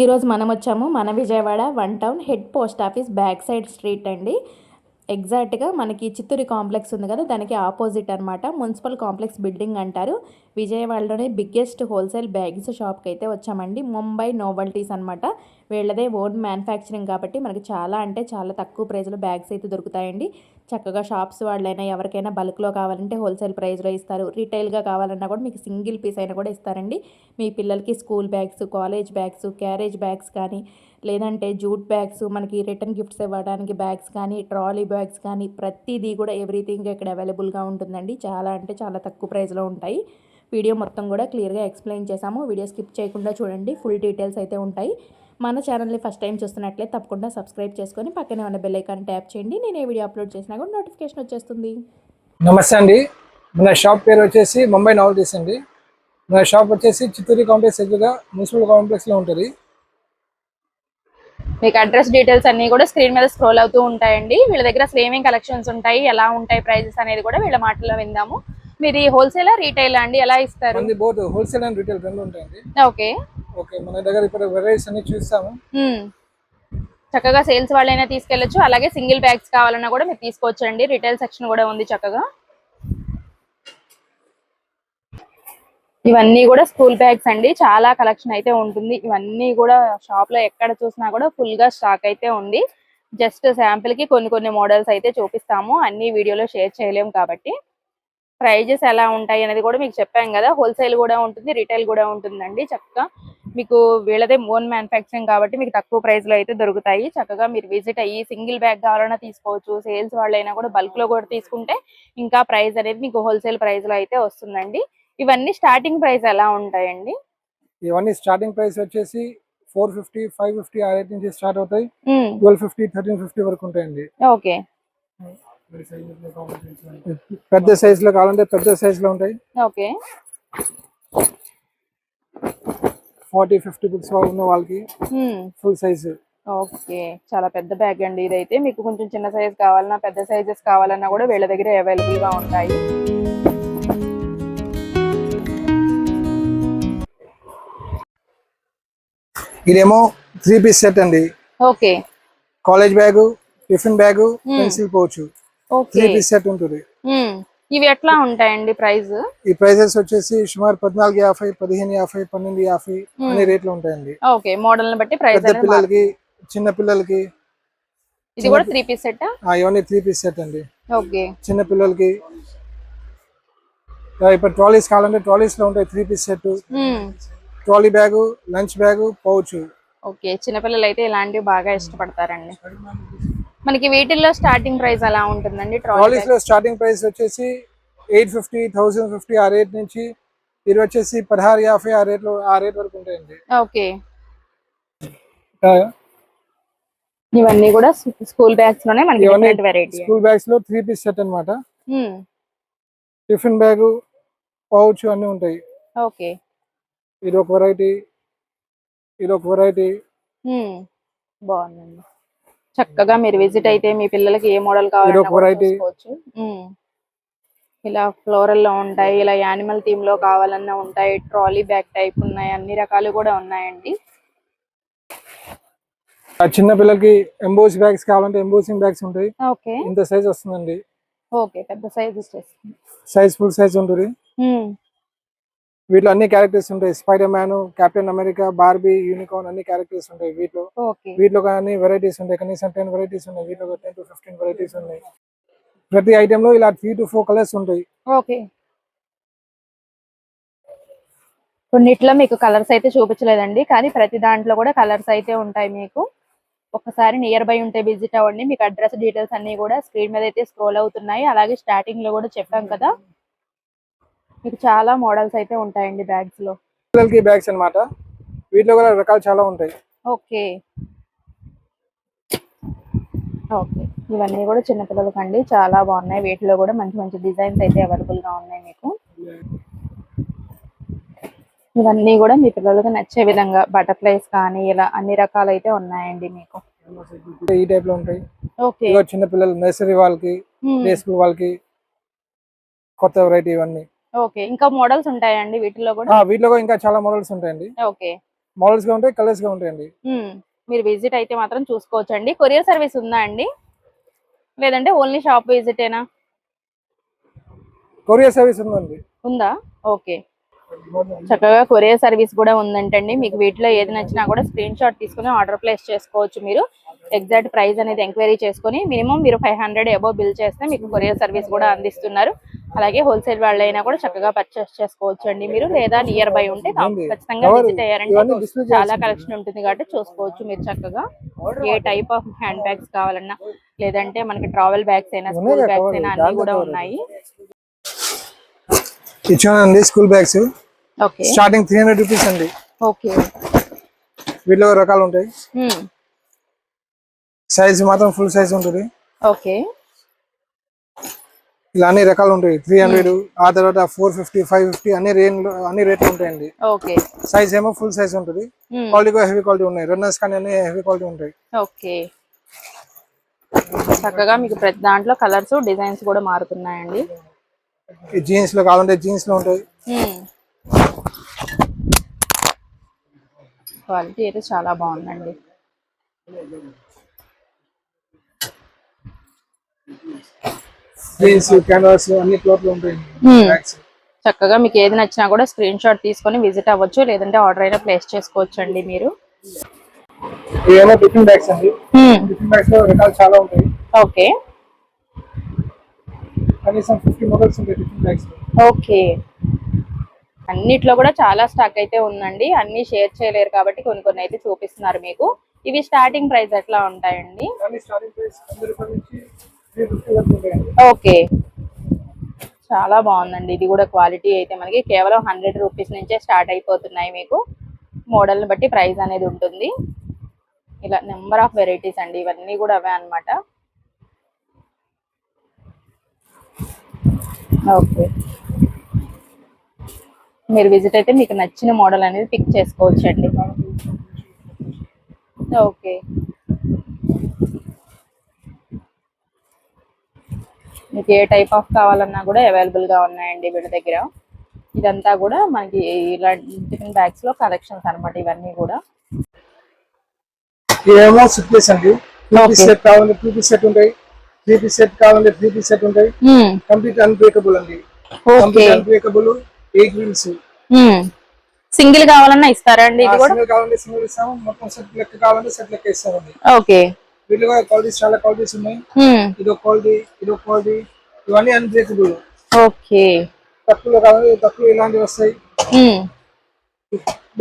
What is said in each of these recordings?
ఈరోజు మనం వచ్చాము మన Vijayawada one town head post office back side street అండి. ఎగ్జాక్ట్గా మనకి చిత్తూరు కాంప్లెక్స్ ఉంది కదా, దానికి ఆపోజిట్ అనమాట. మున్సిపల్ కాంప్లెక్స్ బిల్డింగ్ అంటారు. విజయవాడలోనే బిగ్గెస్ట్ హోల్సేల్ బ్యాగ్స్ షాప్కి అయితే వచ్చామండి. ముంబై నోవల్టీస్ అనమాట. వీళ్ళదే ఓన్ మ్యానుఫ్యాక్చరింగ్ కాబట్టి మనకి చాలా అంటే చాలా తక్కువ ప్రైస్లో బ్యాగ్స్ అయితే దొరుకుతాయండి. చక్కగా షాప్స్ వాళ్ళైనా ఎవరికైనా బల్క్లో కావాలంటే హోల్సేల్ ప్రైస్లో ఇస్తారు. రీటైల్గా కావాలన్నా కూడా మీకు సింగిల్ పీస్ అయినా కూడా ఇస్తారండి. మీ పిల్లలకి school bags, college bags, carriage bags కానీ, లేదంటే జూట్ బ్యాగ్స్, మనకి రిటర్న్ గిఫ్ట్స్ ఇవ్వడానికి బ్యాగ్స్ కానీ, ట్రాలీ బ్యాగ్స్ కానీ, ప్రతిదీ కూడా ఎవ్రీథింగ్ ఇక్కడ అవైలబుల్గా ఉంటుందండి. చాలా అంటే చాలా తక్కువ ప్రైస్లో ఉంటాయి. వీడియో మొత్తం కూడా క్లియర్గా ఎక్స్ప్లెయిన్ చేశాము. వీడియో స్కిప్ చేయకుండా చూడండి, ఫుల్ డీటెయిల్స్ అయితే ఉంటాయి. మన ఛానల్ని ఫస్ట్ టైం చూస్తున్నట్లయితే తప్పకుండా సబ్స్క్రైబ్ చేసుకొని పక్కనే ఉన్న బెల్ ఐకాన్ ట్యాప్ చేయండి. నేను ఏ వీడియో అప్లోడ్ చేసినా కూడా నోటిఫికేషన్ వచ్చేస్తుంది. నమస్తే అండి. మన షాప్ పేరు వచ్చేసి ముంబై నోవల్టీస్ అండి. మన షాప్ వచ్చేసి చిత్తూరు కాంప్లెక్స్ ఎదురుగా మున్సిపల్ కాంప్లెక్స్లో ఉంటుంది. మీకు అడ్రస్ డీటెయిల్స్ అన్ని కూడా స్క్రీన్ మీద స్క్రోల్ అవుతూ ఉంటాయండి. వీళ్ళ దగ్గర ఏమేం కలెక్షన్స్ ఉంటాయి, ఎలా ఉంటాయి ప్రైజెస్ అనేది కూడా వీళ్ళ మాటల్లో విందాము. మీది హోల్సేలా రీటైలా అండి, ఎలా ఇస్తారు? బోత్ హోల్సేల్ అండ్ రీటైల్ రెండు ఉంటాయండి. ఓకే ఓకే, మన దగ్గర ఇప్పుడు వెరైటీస్ అన్ని చూస్తాము. చక్కగా సేల్స్ వాళ్ళైనా తీసుకెళ్లొచ్చు, అలాగే సింగిల్ బ్యాగ్స్ కావాలన్నా కూడా మీరు తీసుకోవచ్చండి. రిటైల్ సెక్షన్ కూడా ఉంది చక్కగా. ఇవన్నీ కూడా స్కూల్ బ్యాగ్స్ అండి. చాలా కలెక్షన్ అయితే ఉంటుంది. ఇవన్నీ కూడా షాప్ లో ఎక్కడ చూసినా కూడా ఫుల్ గా స్టాక్ అయితే ఉంది. జస్ట్ శాంపిల్ కి కొన్ని కొన్ని మోడల్స్ అయితే చూపిస్తాము. అన్ని వీడియోలో షేర్ చేయలేము కాబట్టి. ప్రైజెస్ ఎలా ఉంటాయి అనేది కూడా మీకు చెప్పాం కదా. హోల్సేల్ కూడా ఉంటుంది, రిటైల్ కూడా ఉంటుందండి. చక్కగా మీకు వీళ్ళదే ఓన్ మ్యానుఫ్యాక్చరింగ్ కాబట్టి మీకు తక్కువ ప్రైస్ లో అయితే దొరుకుతాయి. చక్కగా మీరు విజిట్ అయ్యి సింగిల్ బ్యాగ్ కావాలన్నా తీసుకోవచ్చు. సేల్స్ వాళ్ళైనా కూడా బల్క్ లో కూడా తీసుకుంటే ఇంకా ప్రైస్ అనేది మీకు హోల్సేల్ ప్రైస్ లో అయితే వస్తుందండి. ఇవన్నీ స్టార్టింగ్ ప్రైస్ ఎలా ఉంటాయండి? ఇవన్నీ స్టార్టింగ్ ప్రైస్ వచ్చేసి 450, 550 ఆ రేట్ నుంచి స్టార్ట్ అవుతాయి. 1250, 1350 వరకు ఉంటాయండి. ఓకే, పెద్ద సైజ్ లో కావాలంటే పెద్ద సైజ్ లో ఉంటాయి. ఓకే, 40-50 బుక్స్ ఉన్న వాళ్ళకి ఫుల్ సైజ్. ఓకే, చాలా పెద్ద బ్యాగ్ అండి ఇదైతే. మీకు కొంచెం చిన్న సైజ్ కావాలన్నా, పెద్ద సైజెస్ కావాలన్నా కూడా వీళ్ళ దగ్గర అవైలబుల్ గా ఉంటాయి. ఇదేమో 3 పీస్ సెట్ అండి. Okay, college bag, tiffin bag, pencil pouch, 3 piece set ఉంటుంది. ఇవి ఎట్లా ఉంటాయండి ప్రైస్? ఈ ప్రైజెస్ వచ్చేసి సుమారు 1450, 1550, 1250 అనే రేట్లు ఉంటాయండి. ఓకే, మోడల్ ని బట్టి ప్రైస్. పెద్ద పిల్లలకి, చిన్న పిల్లలకి. ఇది కూడా 3 పీస్ సెట్? ఇవన్నీ 3 పీస్ సెట్ అండి. ఓకే, చిన్న పిల్లలకి ఇప్పుడు ట్రాలీస్ కావాలంటే ట్రాలీస్ లో ఉంటాయి 3 piece set. Trolley bag, lunch bag, pouch. Okay, చిన్నపిల్లలు అయితే ఇలాంటివి బాగా ఇష్టపడతారండి. మనకి వీటిల్లో స్టార్టింగ్ ప్రైస్ ఎలా ఉంటుందండి? ట్రాలీస్ లో స్టార్టింగ్ ప్రైస్ వచ్చేసి 850, 1050 ఆ రేట్ నుంచి ఇది వచ్చేసి 1650 ఆ రేట్ వరకు ఉంటాయండి. ఓకే, ఇవన్నీ కూడా స్కూల్ బ్యాగ్స్ లోనే మనకి డిఫరెంట్ వెరైటీ. స్కూల్ బ్యాగ్స్ లో 3 పీస్ సెట్ అన్నమాట. టిఫిన్ బ్యాగ్, పౌచ్ అన్ని ఉంటాయి. ఓకే, ఇది ఒక వెరైటీ, ఇది ఒక వెరైటీ. బాగుందండి. చక్కగా మీరు విజిట్ అయితే మీ పిల్లలకి ఏ మోడల్ కావాలన్నా చూసుకోవచ్చు. ఇలా ఫ్లోరల్ లో ఉంటాయి, ఇలా యానిమల్ థీమ్ లో కావాలన్నా ఉంటాయి, ట్రాలీ బ్యాగ్ టైప్ ఉన్నాయి, అన్ని రకాలు కూడా ఉన్నాయండి. చిన్న పిల్లలకి ఎంబోస్ బ్యాగ్స్ కావాలంటే ఎంబోసింగ్ బ్యాగ్స్ ఉంటాయి. ఓకే, ఇంత సైజ్ వస్తుందండి. ఓకే, పెద్ద సైజ్ సైజ్ ఫుల్ సైజ్ ఉంటుంది. వీటిలో అన్ని క్యారెక్టర్స్ ఉంటాయి. Spider man, captain America, Barbie, unicorn అన్ని క్యారెక్టర్స్ ఉంటాయి వీటిలో. వీటిలో కానీ వెరైటీస్ ఉంటాయి. కనీసం 10 వెరైటీస్ ఉన్నాయి. వీటిలో 10 to 15 వెరైటీస్ ఉన్నాయి. ప్రతి ఐటమ్ లో ఇలా 3 to 4 కలర్స్ ఉంటాయి. ఓకే, కొన్నిట్లో మీకు కలర్స్ అయితే చూపించలేదండి, కానీ ప్రతి దాంట్లో కూడా కలర్స్ అయితే ఉంటాయి. మీకు ఒకసారి నియర్ బై ఉంటే విజిట్ అవ్వండి. మీకు అడ్రస్ డీటెయిల్స్ అన్ని కూడా స్క్రీన్ మీద అయితే స్క్రోల్ అవుతున్నాయి. అలాగే స్టార్టింగ్ లో కూడా చెప్పాం కదా, మీకు చాలా మోడల్స్ అయితే ఉంటాయండి బ్యాగ్స్ లో. పిల్లలకి బ్యాగ్స్ అన్నమాట. వీటిలో కూడా రకాలు చాలా ఉంటాయి. ఓకే, ఓకే, ఇవన్నీ కూడా చిన్నపిల్లలకి అండి. చాలా బాగున్నాయి. వీటిలో కూడా మంచి మంచి డిజైన్స్ అయితే అవైలబుల్ గా ఉన్నాయి మీకు. ఇవన్నీ కూడా మీ పిల్లలకి నచ్చే విధంగా బటర్ఫ్లైస్ కానీ ఇలా అన్ని రకాలు అయితే ఉన్నాయండి మీకు. ఈ టైప్ లో ఉంటాయి. ఓకే, చిన్న పిల్లలు నర్సరీ వాళ్ళకి, ప్లే స్కూల్ వాళ్ళకి కొత్త వెరైటీ ఇవన్నీ. ఓకే, ఇంకా మోడల్స్ ఉంటాయండి వీటిలో కూడా? వీటిలో ఇంకా చాలా మోడల్స్ ఉంటాయండి. ఓకే, మోడల్స్ గా ఉంటాయి, కలర్స్ గా ఉంటాయండి. మీరు విజిట్ అయితే మాత్రం చూసుకోవచ్చు అండి. కొరియర్ సర్వీస్ ఉందా అండి, లేదంటే ఓన్లీ షాప్ విజిటేనా? కొరియర్ సర్వీస్ ఉందండి. ఉందా? ఓకే, చక్కగా కొరియర్ సర్వీస్ కూడా ఉందంటండి. మీకు వీటిలో ఏది నచ్చినా కూడా స్క్రీన్ షాట్ తీసుకుని ఆర్డర్ ప్లేస్ చేసుకోవచ్చు. మీరు ఎగ్జాక్ట్ ప్రైస్ అనేది ఎంక్వైరీ చేసుకుని మినిమం మీరు 500 అబోవ్ బిల్ చేస్తే మీకు కొరియర్ సర్వీస్ కూడా అందిస్తున్నారు. అలాగే హోల్సేల్ వాళ్ళైనా కూడా చక్కగా పర్చేస్ చేసుకోవచ్చు అండి మీరు, లేదా నియర్ బై ఉంటే ఖచ్చితంగా విజిట్ అయ్యారంటే చాలా కలెక్షన్ ఉంటుంది కాబట్టి చూసుకోవచ్చు మీరు చక్కగా. ఏ టైప్ ఆఫ్ హ్యాండ్ బ్యాగ్స్ కావాలన్నా, లేదంటే మనకి ట్రావెల్ బ్యాగ్స్ అయినా, స్కూల్ బ్యాగ్స్ అయినా అన్ని కూడా ఉన్నాయి. ఇచ్చానండి school bags. Okay, starting 300 rupees అండి. ఓకే, వీటిలో రకాలు ఉంటాయి. సైజ్ మాత్రం ఫుల్ సైజ్ ఉంటుంది. ఓకే, ఇలా అన్ని రకాలు ఉంటాయి. 300, ఆ తర్వాత 450, 550 అన్ని రేట్లు ఉంటాయండి. ఓకే, సైజ్ ఏమో ఫుల్ సైజ్ ఉంటుంది. క్వాలిటీ కూడా హెవీ క్వాలిటీ ఉన్నాయి. రన్నర్స్ కానీ అన్ని హెవీ క్వాలిటీ ఉంటాయి. ఓకే, చక్కగా మీకు ప్రతి దాంట్లో కలర్స్ డిజైన్స్ కూడా మారుతున్నాయండి. జీన్స్ లో కావాలంటే జీన్స్ లో ఉంటాయి. క్వాలిటీ అయితే చాలా బాగుందండి. జీన్స్, క్యాన్వాస్ అన్ని క్లాత్ లో ఉంటాయి. చక్కగా మీకు ఏది నచ్చినా కూడా స్క్రీన్ షాట్ తీసుకొని విజిట్ అవ్వచ్చు, లేదంటే ఆర్డర్ అయినా ప్లేస్ చేసుకోవచ్చు అండి మీరు. ఇవేమో టిఫిన్ బ్యాగ్స్ అండి. టిఫిన్ బ్యాగ్స్ లో రకాలు చాలా ఉంటాయి. ఓకే, కనీసం 50 మోడల్స్ ఉంటాయి టిఫిన్ బ్యాగ్స్. ఓకే, అన్నిట్లో కూడా చాలా స్టాక్ అయితే ఉందండి. అన్ని షేర్ చేయలేరు కాబట్టి కొన్ని కొన్ని అయితే చూపిస్తున్నారు మీకు. ఇవి స్టార్టింగ్ ప్రైస్ ఎట్లా ఉంటాయండి? ఓకే, చాలా బాగుందండి. ఇది కూడా క్వాలిటీ అయితే మనకి కేవలం 100 రూపీస్ నుంచే స్టార్ట్ అయిపోతున్నాయి. మీకు మోడల్ని బట్టి ప్రైస్ అనేది ఉంటుంది. ఇలా నెంబర్ ఆఫ్ వెరైటీస్ అండి, ఇవన్నీ కూడా అవే అన్నమాట. ఓకే, మీరు విజిట్ అయితే మీకు నచ్చిన మోడల్ అనేది పిక్ చేసుకోవచ్చు అండి. ఓకే, మీకు ఏ టైప్ ఆఫ్ కావాలన్నా కూడా అవైలబుల్ గా ఉన్నాయండి వీళ్ళ దగ్గర. ఇదంతా కూడా మనకి ఇలాంటి టిఫిన్ బ్యాగ్స్ లో కలెక్షన్స్ అన్నమాట ఇవన్నీ కూడా. ఇవేమో సిట్ పీస్ అండి. 2 పీస్ సెట్ కావాలంటే 2 పీస్ సెట్ ఉంటాయి. 3 పీస్ సెట్ కావాలంటే 3 పీస్ సెట్ ఉంటాయి. కంప్లీట్ అన్బ్రేకబుల్ అండి. Complete unbreakable 8 wheels. సింగిల్ కావాలన్నా ఇస్తారా అండి? ఇది కూడా సింగిల్ కావాలంటే సింగిల్ ఇస్తాము. మొత్తం సెట్ లెక్క కావాలంటే సెట్ లెక్క ఇస్తామండి. ఓకే, వీటిలో క్వాలిటీస్ చాలా క్వాలిటీస్ ఉన్నాయి. ఇదో క్వాలిటీ, ఇదో క్వాలిటీ, ఇవన్నీ అన్బ్రేకబుల్. ఓకే, తక్కువలో కావాలి, తక్కువ ఇలాంటివి వస్తాయి.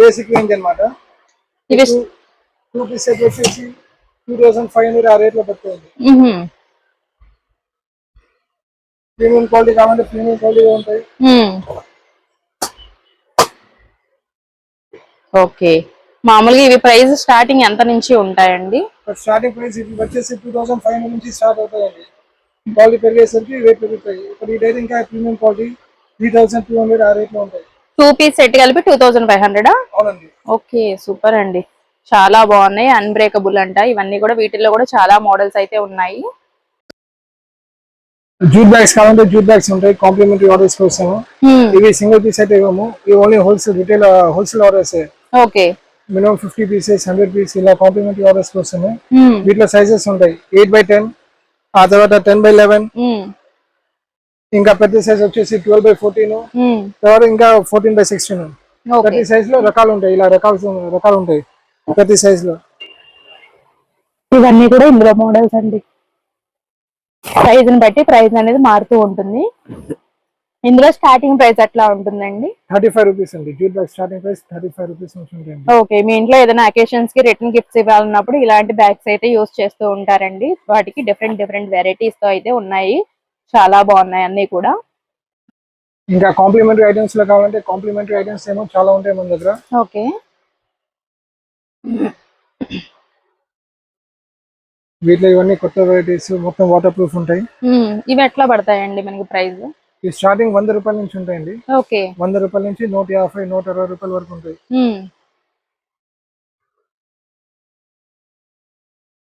బేసిక్ రేంజ్ అన్నమాట. 2 పీస్ సెట్ వచ్చేసి 2500 ఆ రేట్ లో పడుతుంది. ప్రీమియం క్వాలిటీ కావాలంటే ప్రీమియం క్వాలిటీ ఉంటాయి. ఓకే, మామూలుగా ఇవి ప్రైస్ స్టార్టింగ్ ఎంత నుంచి ఉంటాయండి? స్టార్టింగ్ ప్రైస్ ఇది వచ్చేసి 2500 నుంచి స్టార్ట్ అవుతాయండి. క్వాలిటీ పెరిగేసరికి రేట్ పెరుగుతాయి. ఇప్పుడు ఈ రేట్ ఇంకా ప్రీమియం క్వాలిటీ 3200 ఆ రేట్ లో ఉంటాయి. 2 పీస్ సెట్ కలిపి 2500. అవునండి. ఓకే, సూపర్ అండి, చాలా బాగున్నాయి. అన్బ్రేకబుల్ అంట ఇవన్నీ కూడా. వీటిల్లో కూడా చాలా మోడల్స్ అయితే ఉన్నాయి. జూట్ బ్యాగ్స్ కావాలంటే జూట్ బ్యాగ్స్ ఉంటాయి. కాంప్లిమెంటరీ ఆర్డర్స్ కోసం. ఇవి సింగిల్ పీస్ అయితే ఇవ్వము. ఇవి only wholesale retail wholesale orders. Okay, minimum 50 pieces, 100 piece ఇలా కాంప్లిమెంటరీ ఆర్డర్స్ కోసమే. వీటిలో సైజెస్ ఉంటాయి 8x10, ఆ తర్వాత 10x11, ఇంకా పెద్ద సైజ్ వచ్చేసి 12x14, తర్వాత ఇంకా 14x16. ప్రతి సైజ్ లో రకాలు ఉంటాయి. ఇలా రకాలు ఉంటాయి ప్రతి సైజ్ లో. ఇవన్నీ కూడా ఇందులో మోడల్స్ అండి. సైజ్ ని బట్టి ప్రైస్ అనేది మారుతూ ఉంటుంది. ఇందులో స్టార్టింగ్ ప్రైస్ ఎట్లా ఉంటుందండి? 35 రూపీస్ అండి. Jute bag starting price 35 rupees నుంచి ఉంటుంది. ఓకే, మీ ఇంట్లో ఏదైనా అకేషన్స్ కి రిటర్న్ గిఫ్ట్స్ ఇవ్వాలన్నప్పుడు ఇలాంటి బ్యాగ్స్ అయితే యూస్ చేస్తూ ఉంటారండి. వాటికి డిఫరెంట్ వెరైటీస్ తో అయితే ఉన్నాయి. చాలా బాగున్నాయి అన్ని కూడా. ఇంకా కాంప్లిమెంటరీ ఐటమ్స్ లో కావాలంటే కాంప్లిమెంటరీ ఐటమ్స్ ఏమో చాలా ఉంటాయి మన దగ్గర. ఓకే, వీటిలో ఇవన్నీ కొత్త వెరైటీస్, మొత్తం వాటర్ ప్రూఫ్ ఉంటాయి. ఇవి ఎట్లా పడతాయండి మనకి ప్రైస్? ఈ స్టార్టింగ్ 100 రూపాయల నుంచి ఉంటాయండి. ఓకే, 100 రూపాయల నుంచి 150, 160 రూపాయల వరకు ఉంటాయి.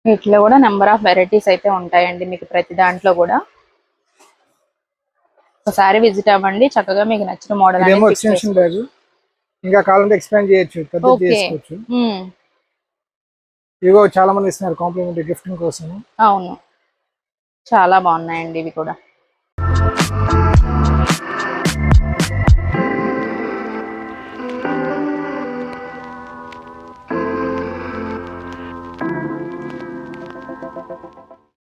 వీటిలో కూడా నెంబర్ ఆఫ్ వెరైటీస్ అయితే ఉంటాయండి మీకు ప్రతి దాంట్లో కూడా. ఒకసారి విజిట్ అవ్వండి, చక్కగా మీకు నచ్చిన మోడల్ ఇదేమో ఎక్స్టెన్షన్ బ్యాగ్. ఇంకా కావాలంటే ఎక్స్పాండ్ చేయొచ్చు, పెద్ద Okay. చేసుకోవచ్చు. ఇగో చాలా మంది ఇస్తున్నారు కాంప్లిమెంటరీ గిఫ్టింగ్ కోసం. అవును, చాలా బాగున్నాయండి ఇవి కూడా.